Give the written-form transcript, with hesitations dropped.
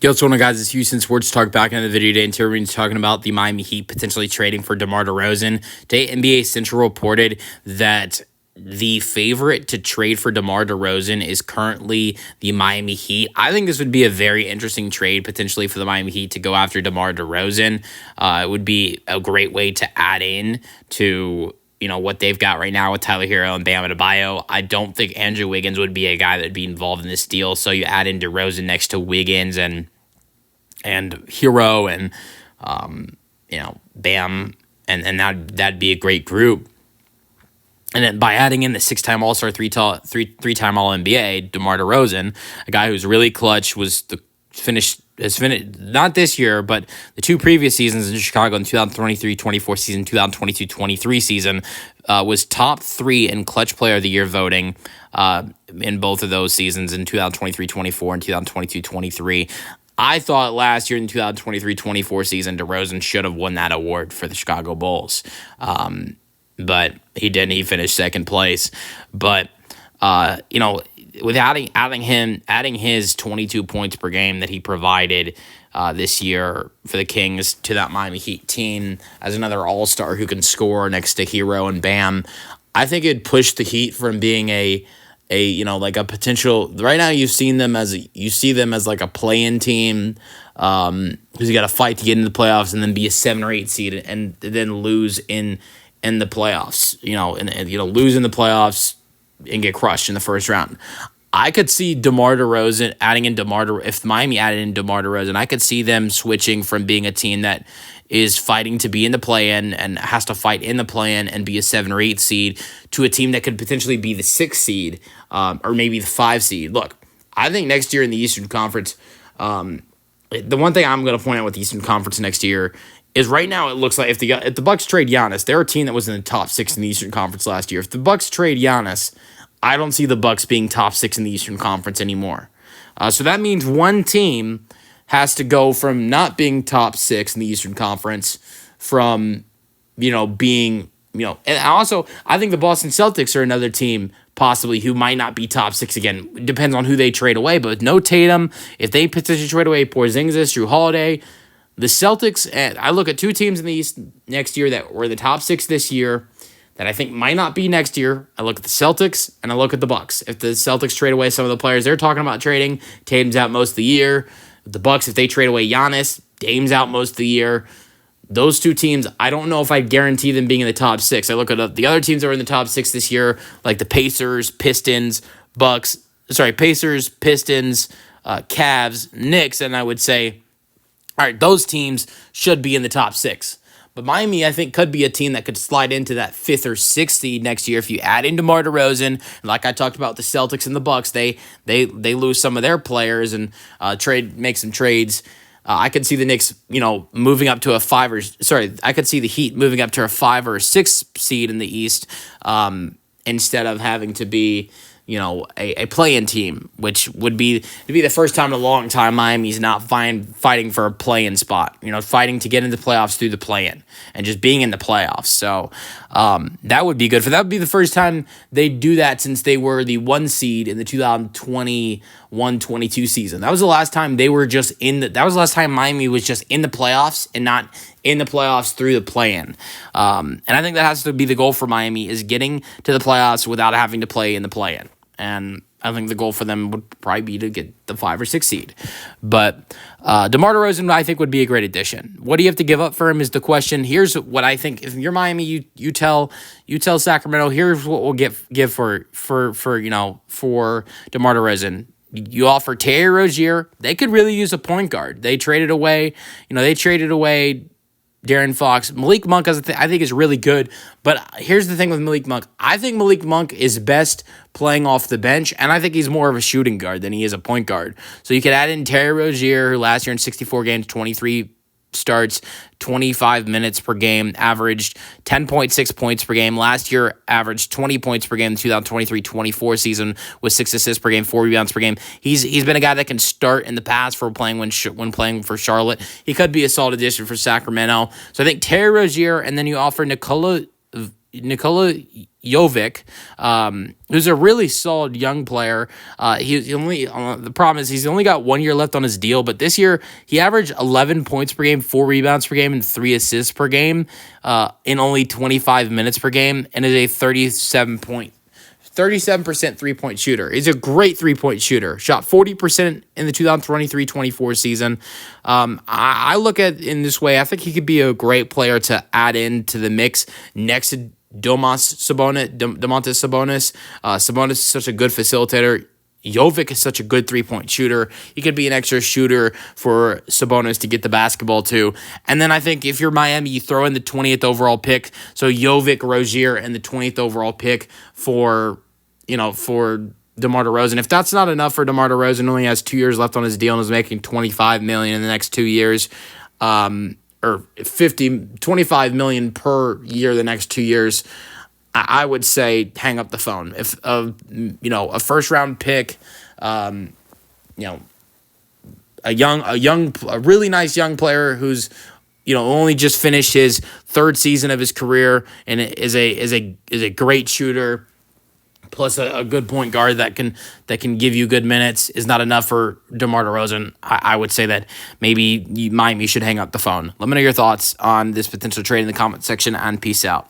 Yo, what's going on, guys? It's Houston Sports Talk back in the video today, and today we're talking about the Miami Heat potentially trading for DeMar DeRozan. Today, NBA Central reported that the favorite to trade for DeMar DeRozan is currently the Miami Heat. I think this would be a very interesting trade potentially for the Miami Heat to go after DeMar DeRozan. It would be a great way to add in to what they've got right now with Tyler Hero and Bam Adebayo. I don't think Andrew Wiggins would be a guy that would be involved in this deal. So you add in DeRozan next to Wiggins and Hero and Bam, and that'd be a great group. And then by adding in the 6-time All-Star, three-time All-NBA, DeMar DeRozan, a guy who's really clutch, has finished not this year, but the two previous seasons in Chicago in 2023-24 season, 2022-23 season, was top 3 in clutch player of the year voting in both of those seasons in 2023-24 and 2022-23. I thought last year in the 2023-24 season, DeRozan should have won that award for the Chicago Bulls. But he didn't. He finished second place. But, with adding his 22 points per game that he provided this year for the Kings to that Miami Heat team as another all-star who can score next to Hero and Bam, I think it'd push the Heat from being a potential. Right now, you see them as like a play-in team, because you got to fight to get into the playoffs and then be a 7 or 8 seed and then lose in the playoffs. Lose in the playoffs and get crushed in the first round. I could see DeMar DeRozan if Miami added in DeMar DeRozan, I could see them switching from being a team that is fighting to be in the play-in and has to fight in the play-in and be a 7 or 8 seed to a team that could potentially be the 6 seed or maybe the 5 seed. Look, I think next year in the Eastern Conference, the one thing I'm going to point out with the Eastern Conference next year is right now it looks like if the Bucks trade Giannis, they're a team that was in the top 6 in the Eastern Conference last year. If the Bucks trade Giannis, I don't see the Bucks being top 6 in the Eastern Conference anymore. So that means one team has to go from not being top 6 in the Eastern Conference from, being, and also I think the Boston Celtics are another team possibly who might not be top 6 again. It depends on who they trade away, but with no Tatum, if they potentially trade away Porzingis, Jrue Holiday, the Celtics, and I look at 2 teams in the East next year that were the top 6 this year that I think might not be next year. I look at the Celtics and I look at the Bucks. If the Celtics trade away some of the players they're talking about trading, Tatum's out most of the year. The Bucks, if they trade away Giannis, Dame's out most of the year. Those 2 teams, I don't know if I'd guarantee them being in the top 6. I look at the other teams that were in the top 6 this year, like the Pacers, Pistons, Cavs, Knicks, and I would say, all right, those teams should be in the top 6. But Miami, I think, could be a team that could slide into that 5th or 6th seed next year if you add in DeMar DeRozan. Like I talked about the Celtics and the Bucks, they lose some of their players and make some trades. I could see the Knicks, moving up to I could see the Heat moving up to a 5 or 6 seed in the East, instead of having to be, a play-in team, which would be the first time in a long time Miami's not fighting for a play-in spot, fighting to get into the playoffs through the play-in and just being in the playoffs. So that would be good. That would be the first time they do that since they were the 1 seed in the 2021-22 season. That was the last time that was the last time Miami was just in the playoffs and not in the playoffs through the play-in. And I think that has to be the goal for Miami, is getting to the playoffs without having to play in the play-in. And I think the goal for them would probably be to get the 5 or 6 seed. But DeMar DeRozan, I think, would be a great addition. What do you have to give up for him is the question. Here's what I think. If you're Miami, you tell Sacramento, here's what we'll give for DeMar DeRozan. You offer Terry Rozier. They could really use a point guard. They traded away Darren Fox. Malik Monk, I think, is really good. But here's the thing with Malik Monk. I think Malik Monk is best playing off the bench, and I think he's more of a shooting guard than he is a point guard. So you could add in Terry Rozier, who last year in 64 games, 23 starts, 25 minutes per game, averaged 10.6 points per game. Last year, averaged 20 points per game in the 2023-24 season with 6 assists per game, 4 rebounds per game. He's been a guy that can start in the past for playing when playing for Charlotte. He could be a solid addition for Sacramento. So I think Terry Rozier, and then you offer Nikola Jovic, who's a really solid young player. He only the problem is he's only got 1 year left on his deal, but this year he averaged 11 points per game, 4 rebounds per game, and 3 assists per game in only 25 minutes per game, and is a 37% three-point shooter. He's a great three-point shooter. Shot 40% in the 2023-24 season. I look at it in this way. I think he could be a great player to add into the mix next to Domantas Sabonis. Sabonis is such a good facilitator. Jovic is such a good three-point shooter. He could be an extra shooter for Sabonis to get the basketball to. And then I think if you're Miami, you throw in the 20th overall pick. So Jovic, Rozier, and the 20th overall pick for DeMar DeRozan. If that's not enough for DeMar DeRozan, only has 2 years left on his deal and is making $25 million in the next 2 years, or $25 million per year the next 2 years, I would say hang up the phone. If a first round pick, a really nice young player who's only just finished his third season of his career and is a great shooter, plus a good point guard that can give you good minutes, is not enough for DeMar DeRozan. I would say that maybe Miami should hang up the phone. Let me know your thoughts on this potential trade in the comment section, and peace out.